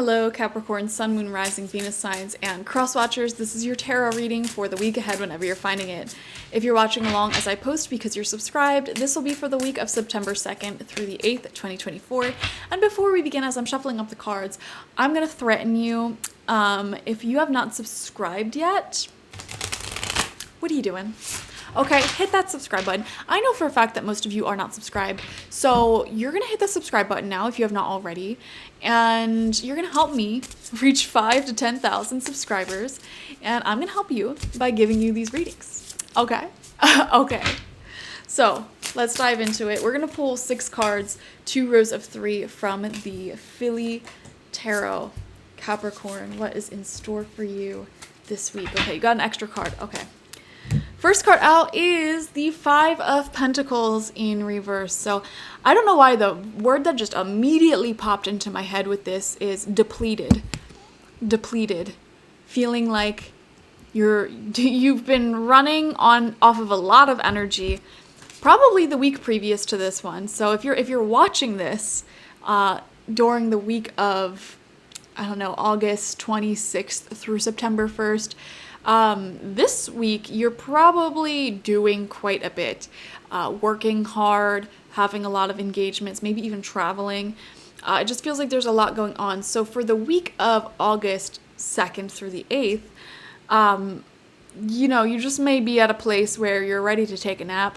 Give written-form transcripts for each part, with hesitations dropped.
Hello Capricorn, Sun, Moon, Rising, Venus signs, and cross watchers. This is your tarot reading for the week ahead whenever you're finding it. If you're watching along as I post because you're subscribed, this will be for the week of September 2nd through the 8th, 2024. And before we begin, as I'm shuffling up the cards, I'm going to threaten you. If you have not subscribed yet, what are you doing? Okay, hit that subscribe button. I know for a fact that most of you are not subscribed, so you're going to hit the subscribe button now if you have not already, and you're going to help me reach 5,000 to 10,000 subscribers, and I'm going to help you by giving you these readings. Okay? Okay. So, let's dive into it. We're going to pull 6 cards, 2 rows of 3 from the Philly Tarot. Capricorn, what is in store for you this week? Okay, you got an extra card. Okay. First card out is the 5 of Pentacles in reverse. So I don't know why the word that just immediately popped into my head with this is depleted. Depleted. Feeling like you've been running off of a lot of energy, probably the week previous to this one. So if you're watching this during the week of, I don't know, August 26th through September 1st, this week you're probably doing quite a bit, working hard, having a lot of engagements, maybe even traveling. It just feels like there's a lot going on. So for the week of August 2nd through the 8th, you just may be at a place where you're ready to take a nap.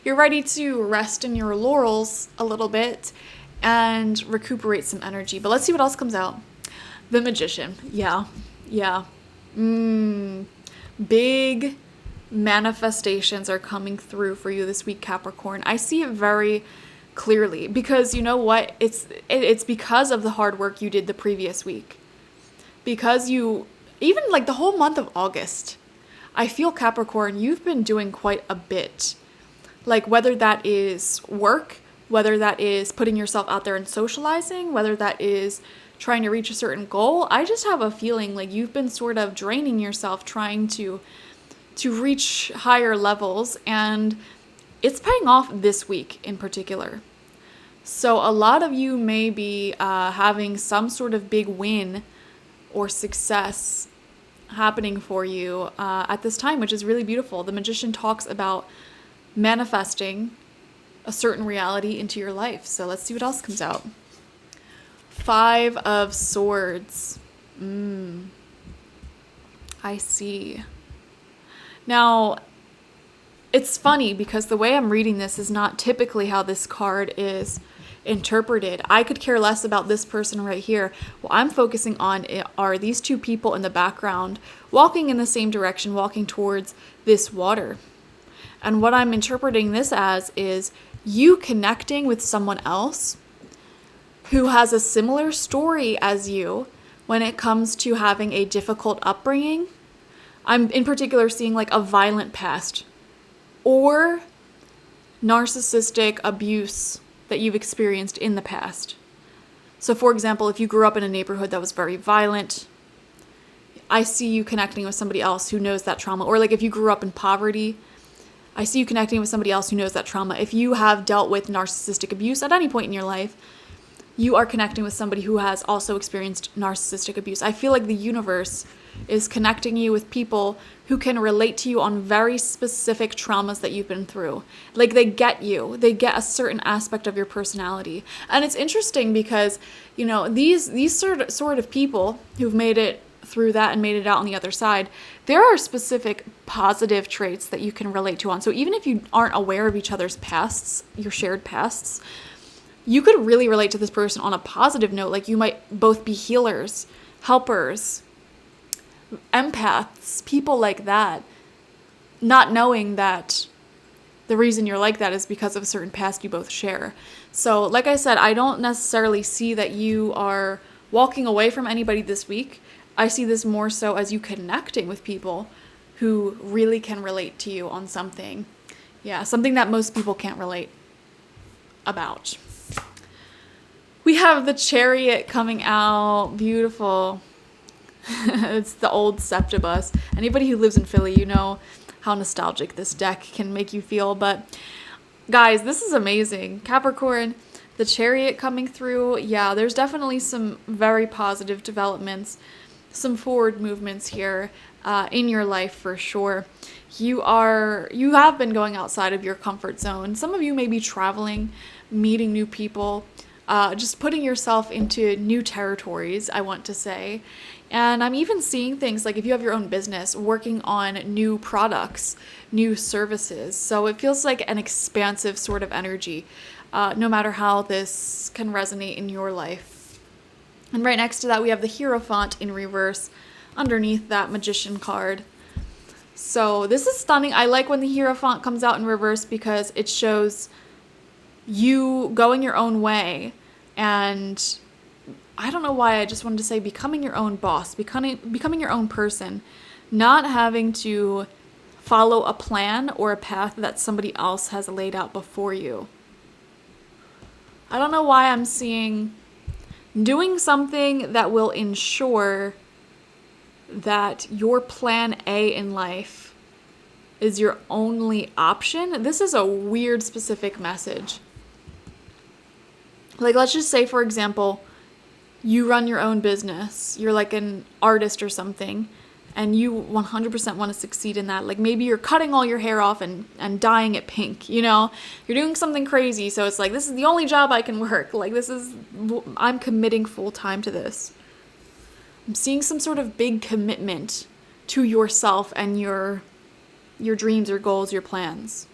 You're ready to rest in your laurels a little bit and recuperate some energy. But let's see what else comes out. The Magician. Yeah. Big manifestations are coming through for you this week, Capricorn. I see it very clearly because you know what? It's because of the hard work you did the previous week. Because even like the whole month of August, I feel, Capricorn, you've been doing quite a bit. Like whether that is work, whether that is putting yourself out there and socializing, whether that is trying to reach a certain goal. I just have a feeling like you've been sort of draining yourself trying to reach higher levels, and it's paying off this week in particular. So a lot of you may be having some sort of big win or success happening for you at this time, which is really beautiful. The Magician talks about manifesting a certain reality into your life. So let's see what else comes out. 5 of Swords. I see. Now, it's funny because the way I'm reading this is not typically how this card is interpreted. I could care less about this person right here. What I'm focusing on are these 2 people in the background walking in the same direction, walking towards this water. And what I'm interpreting this as is you connecting with someone else who has a similar story as you when it comes to having a difficult upbringing. I'm in particular seeing like a violent past or narcissistic abuse that you've experienced in the past. So for example, if you grew up in a neighborhood that was very violent, I see you connecting with somebody else who knows that trauma. Or like if you grew up in poverty, I see you connecting with somebody else who knows that trauma. If you have dealt with narcissistic abuse at any point in your life, you are connecting with somebody who has also experienced narcissistic abuse. I feel like the universe is connecting you with people who can relate to you on very specific traumas that you've been through. Like they get you. They get a certain aspect of your personality. And it's interesting because, these sort of people who've made it through that and made it out on the other side, there are specific positive traits that you can relate to on. So even if you aren't aware of each other's pasts, your shared pasts, you could really relate to this person on a positive note. Like you might both be healers, helpers, empaths, people like that, not knowing that the reason you're like that is because of a certain past you both share. So like I said, I don't necessarily see that you are walking away from anybody this week. I see this more so as you connecting with people who really can relate to you on something. Yeah, something that most people can't relate about. We have the Chariot coming out. Beautiful. It's the old Septibus. Anybody who lives in Philly, you know how nostalgic this deck can make you feel. But guys, this is amazing. Capricorn, The Chariot coming through. Yeah, there's definitely some very positive developments, some forward movements here in your life for sure. You have been going outside of your comfort zone. Some of you may be traveling, meeting new people, just putting yourself into new territories, I want to say. And I'm even seeing things like if you have your own business, working on new products, new services. So it feels like an expansive sort of energy, no matter how this can resonate in your life. And right next to that, we have the Hierophant in reverse underneath that Magician card. So this is stunning. I like when the Hierophant comes out in reverse because it shows you going your own way, and I don't know why I just wanted to say becoming your own boss, becoming your own person, not having to follow a plan or a path that somebody else has laid out before you. I don't know why I'm seeing doing something that will ensure that your plan A in life is your only option. This is a weird specific message. Like, let's just say, for example, you run your own business. You're like an artist or something, and you 100% want to succeed in that. Like, maybe you're cutting all your hair off and dyeing it pink, you know? You're doing something crazy, so it's like, this is the only job I can work. Like, I'm committing full time to this. I'm seeing some sort of big commitment to yourself and your dreams, your goals, your plans.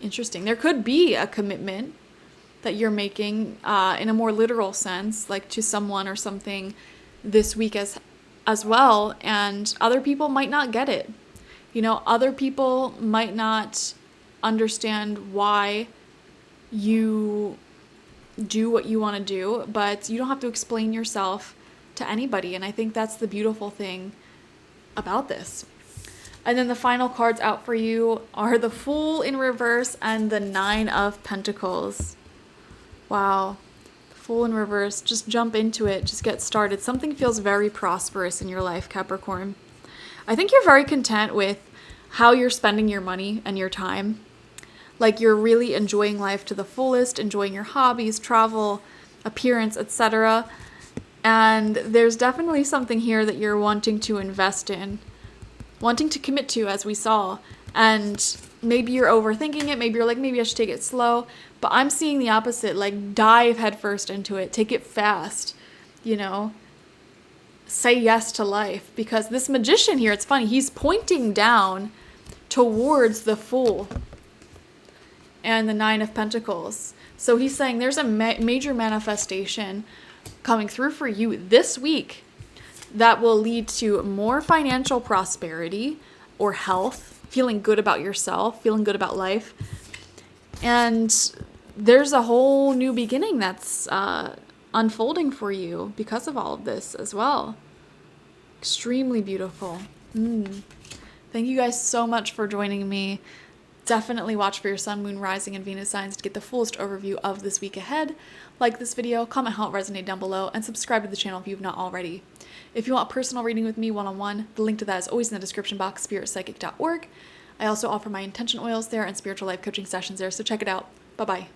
Interesting. There could be a commitment that you're making in a more literal sense, like to someone or something this week as well, and other people might not get it. You know, other people might not understand why you do what you want to do, but you don't have to explain yourself to anybody, and I think that's the beautiful thing about this. And then the final cards out for you are the Fool in reverse and the Nine of Pentacles. Wow. Fool in reverse. Just jump into it. Just get started. Something feels very prosperous in your life, Capricorn. I think you're very content with how you're spending your money and your time. Like, you're really enjoying life to the fullest, enjoying your hobbies, travel, appearance, etc. And there's definitely something here that you're wanting to invest in, wanting to commit to, as we saw. And maybe you're overthinking it. Maybe you're like, maybe I should take it slow. But I'm seeing the opposite, like dive headfirst into it. Take it fast, you know. Say yes to life. Because this Magician here, it's funny, he's pointing down towards the Fool and the Nine of Pentacles. So he's saying there's a major manifestation coming through for you this week that will lead to more financial prosperity or health, feeling good about yourself, feeling good about life. And there's a whole new beginning that's unfolding for you because of all of this as well. Extremely beautiful. Thank you guys so much for joining me. Definitely watch for your Sun, Moon, Rising, and Venus signs to get the fullest overview of this week ahead. Like this video, comment how it resonated down below, and subscribe to the channel if you've not already. If you want a personal reading with me one-on-one, the link to that is always in the description box, spiritpsychic.org. I also offer my intention oils there and spiritual life coaching sessions there, so check it out. Bye-bye.